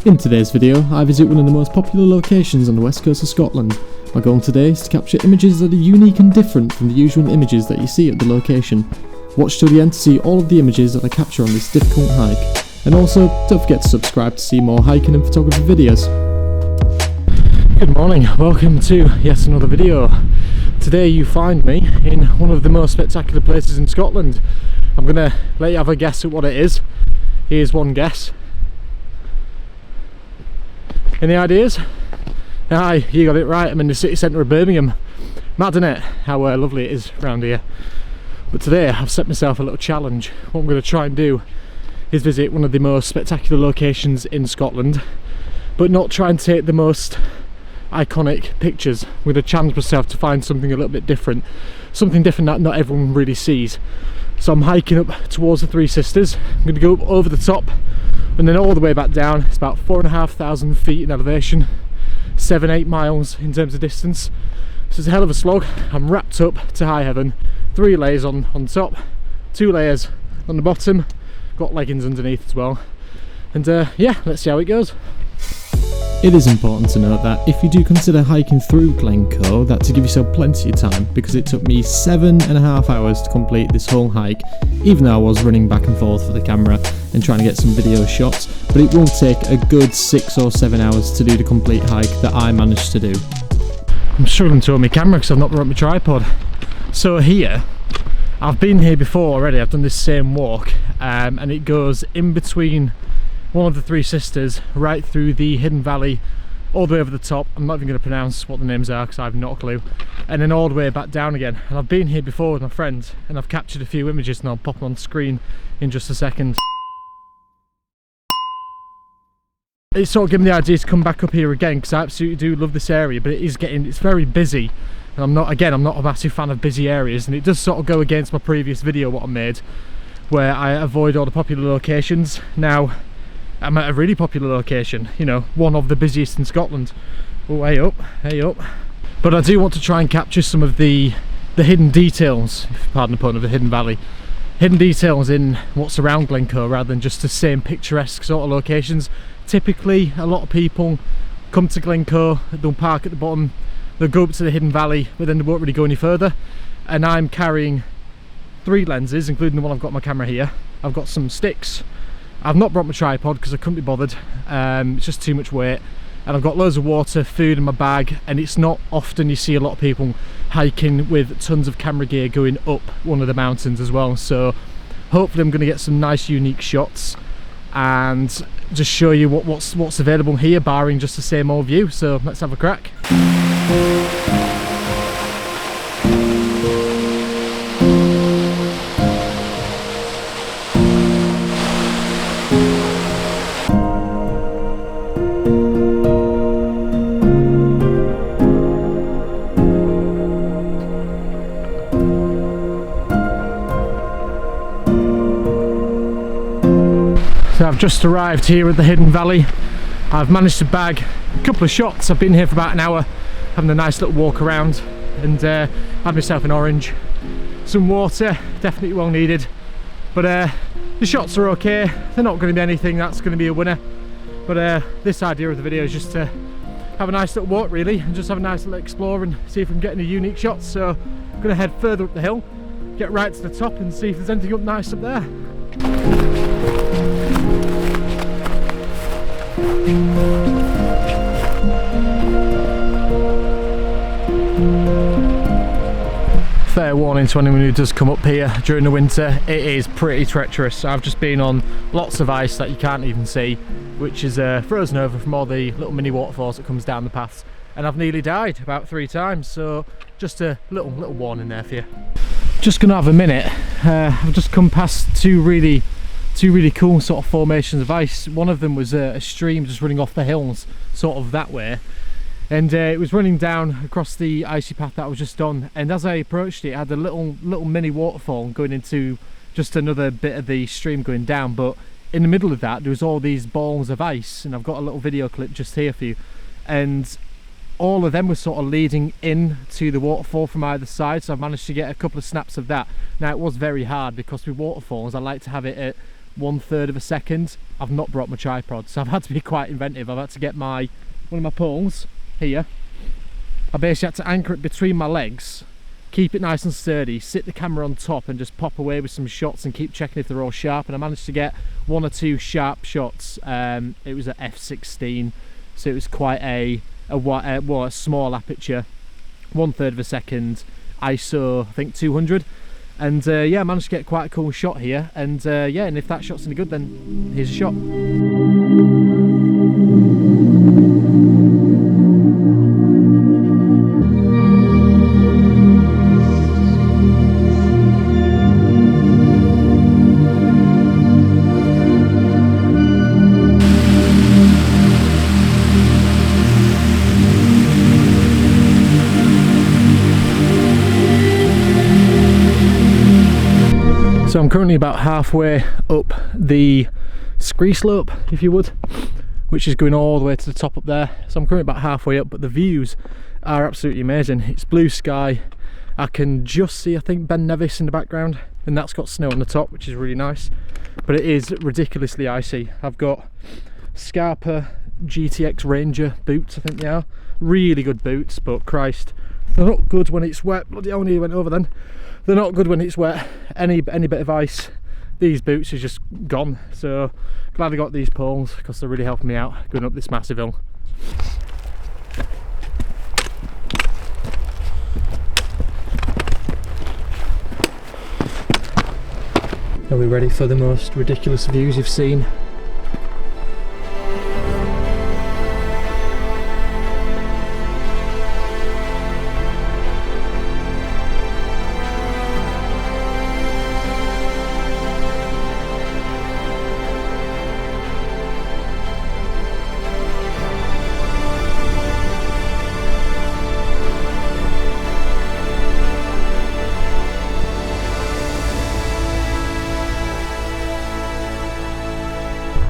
In today's video, I visit one of the most popular locations on the west coast of Scotland. My goal today is to capture images that are unique and different from the usual images that you see at the location. Watch till the end to see all of the images that I capture on this difficult hike. And also, don't forget to subscribe to see more hiking and photography videos. Good morning, welcome to yet another video. Today you find me in one of the most spectacular places in Scotland. I'm going to let you have a guess at what it is. Here's one guess. Any ideas? Aye, you got it right. I'm in the city centre of Birmingham. Mad, isn't it? How lovely it is around here. But today I've set myself a little challenge. What I'm going to try and do is visit one of the most spectacular locations in Scotland, but not try and take the most iconic pictures. I'm going to challenge myself to find something a little bit different. Something different that not everyone really sees. So I'm hiking up towards the Three Sisters. I'm going to go up over the top and then all the way back down. It's about 4,500 feet in elevation, 7-8 miles in terms of distance. So it's a hell of a slog. I'm wrapped up to high heaven, 3 layers on top, 2 layers on the bottom, got leggings underneath as well. And yeah, let's see how it goes. It is important to note that if you do consider hiking through Glencoe, that to give yourself plenty of time, because it took me 7.5 hours to complete this whole hike, even though I was running back and forth for the camera and trying to get some video shots, but it will take a good 6 or 7 hours to do the complete hike that I managed to do. I'm struggling to hold my camera because I've not brought my tripod. So here, I've been here before already. I've done this same walk and it goes in between one of the Three Sisters, right through the hidden valley, all the way over the top. I'm not even going to pronounce what the names are because I have no clue. And then all the way back down again. And I've been here before with my friends and I've captured a few images and I'll pop them on screen in just a second. It's sort of given me the idea to come back up here again because I absolutely do love this area, but it's very busy. And I'm not a massive fan of busy areas, and it does sort of go against my previous video what I made, where I avoid all the popular locations. Now, I'm at a really popular location, you know, one of the busiest in Scotland. Oh, hey up, hey up. But I do want to try and capture some of the hidden details, if you pardon the pun, of the hidden valley. Hidden details in what's around Glencoe rather than just the same picturesque sort of locations. Typically, a lot of people come to Glencoe, they'll park at the bottom, they'll go up to the hidden valley, but then they won't really go any further. And I'm carrying 3 lenses, including the one I've got my camera here. I've got some sticks. I've not brought my tripod because I couldn't be bothered. It's just too much weight. And I've got loads of water, food in my bag, and it's not often you see a lot of people hiking with tons of camera gear going up one of the mountains as well. So hopefully I'm going to get some nice unique shots and just show you what's available here, barring just the same old view. So let's have a crack. So I've just arrived here at the hidden valley. I've managed to bag a couple of shots. I've been here for about an hour having a nice little walk around and had myself an orange, some water, definitely well needed. But the shots are okay. They're not going to be anything that's going to be a winner. But this idea of the video is just to have a nice little walk really, and just have a nice little explore and see if we can get any unique shots. So I'm going to head further up the hill, get right to the top and see if there's anything up nice up there. Fair warning to anyone who does come up here during the winter, it is pretty treacherous. I've just been on lots of ice that you can't even see, which is frozen over from all the little mini waterfalls that comes down the paths, and I've nearly died about 3 times. So just a little warning there for you. Just gonna have a minute. I've just come past two really cool sort of formations of ice. One of them was a stream just running off the hills sort of that way, and it was running down across the icy path that I was just on, and as I approached it, it had a little mini waterfall going into just another bit of the stream going down, but in the middle of that there was all these balls of ice, and I've got a little video clip just here for you, and all of them were sort of leading in to the waterfall from either side. So I've managed to get a couple of snaps of that. Now it was very hard because with waterfalls I like to have it at 1/3 of a second. I've not brought my tripod, so I've had to be quite inventive. I've had to get one of my poles here. I basically had to anchor it between my legs, keep it nice and sturdy, sit the camera on top and just pop away with some shots and keep checking if they're all sharp, and I managed to get 1 or 2 sharp shots. It was at f16, so it was quite a small aperture, 1/3 of a second, ISO I think 200, and yeah, I managed to get quite a cool shot here, and yeah, and if that shot's any good, then here's a shot. So I'm currently about halfway up the scree slope, if you would, which is going all the way to the top up there. So I'm currently about halfway up, but the views are absolutely amazing. It's blue sky. I can just see, I think, Ben Nevis in the background, and that's got snow on the top, which is really nice. But it is ridiculously icy. I've got Scarpa GTX Ranger boots, I think they are. Really good boots, but Christ, they're not good when it's wet. Bloody hell, nearly went over then. They're not good when it's wet. Any bit of ice, these boots are just gone. So glad I got these poles because they're really helping me out going up this massive hill. Are we ready for the most ridiculous views you've seen?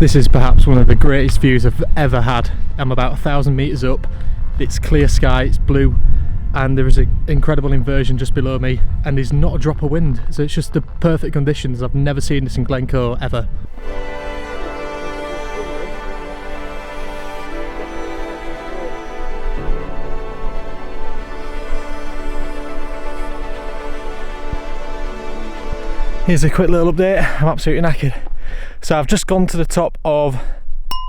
This is perhaps one of the greatest views I've ever had. I'm about 1,000 meters up, it's clear sky, it's blue, and there is an incredible inversion just below me, and there's not a drop of wind, so it's just the perfect conditions. I've never seen this in Glencoe ever. Here's a quick little update. I'm absolutely knackered. So I've just gone to the top of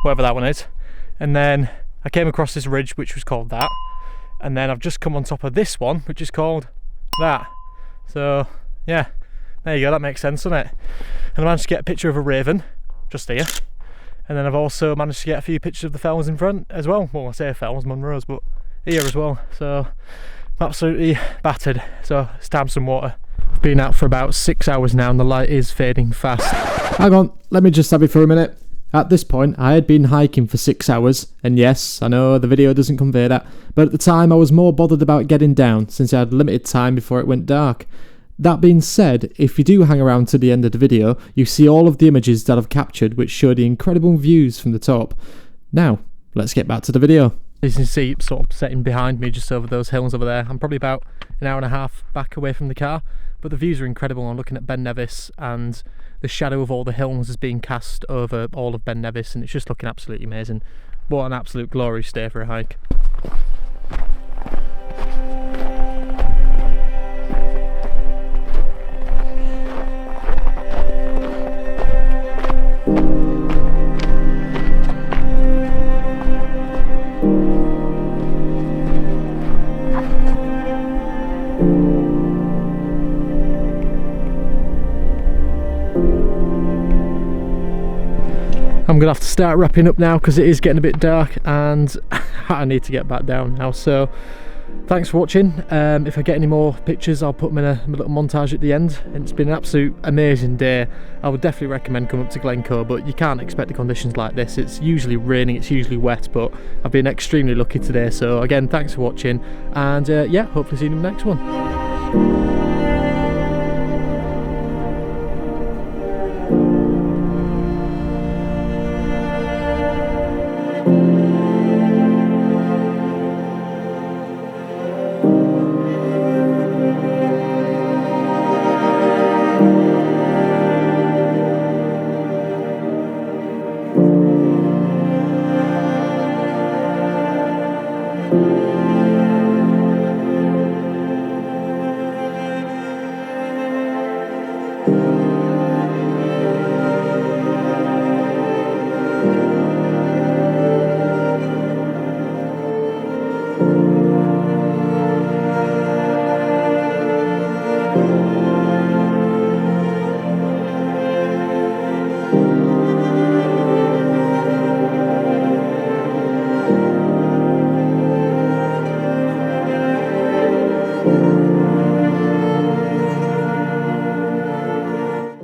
wherever that one is, and then I came across this ridge which was called that, and then I've just come on top of this one which is called that. So yeah, there you go, that makes sense, doesn't it? And I managed to get a picture of a raven just here, and then I've also managed to get a few pictures of the fells in front as well. Well, I say fells, Munros, but here as well. So I'm absolutely battered, so it's time for some water. I've been out for about 6 hours now and the light is fading fast. Hang on, let me just have it for a minute. At this point, I had been hiking for 6 hours, and yes, I know the video doesn't convey that, but at the time I was more bothered about getting down since I had limited time before it went dark. That being said, if you do hang around to the end of the video, you see all of the images that I've captured which show the incredible views from the top. Now, let's get back to the video. As you can see, sort of setting behind me just over those hills over there. I'm probably about an hour and a half back away from the car, but the views are incredible. I'm looking at Ben Nevis and the shadow of all the hills is being cast over all of Ben Nevis, and it's just looking absolutely amazing. What an absolute glorious day for a hike. I'm gonna have to start wrapping up now because it is getting a bit dark and I need to get back down now. So thanks for watching. If I get any more pictures, I'll put them in a little montage at the end. And it's been an absolute amazing day. I would definitely recommend coming up to Glencoe, but you can't expect the conditions like this. It's usually raining, it's usually wet, but I've been extremely lucky today. So again, thanks for watching, and yeah, hopefully see you in the next one. you.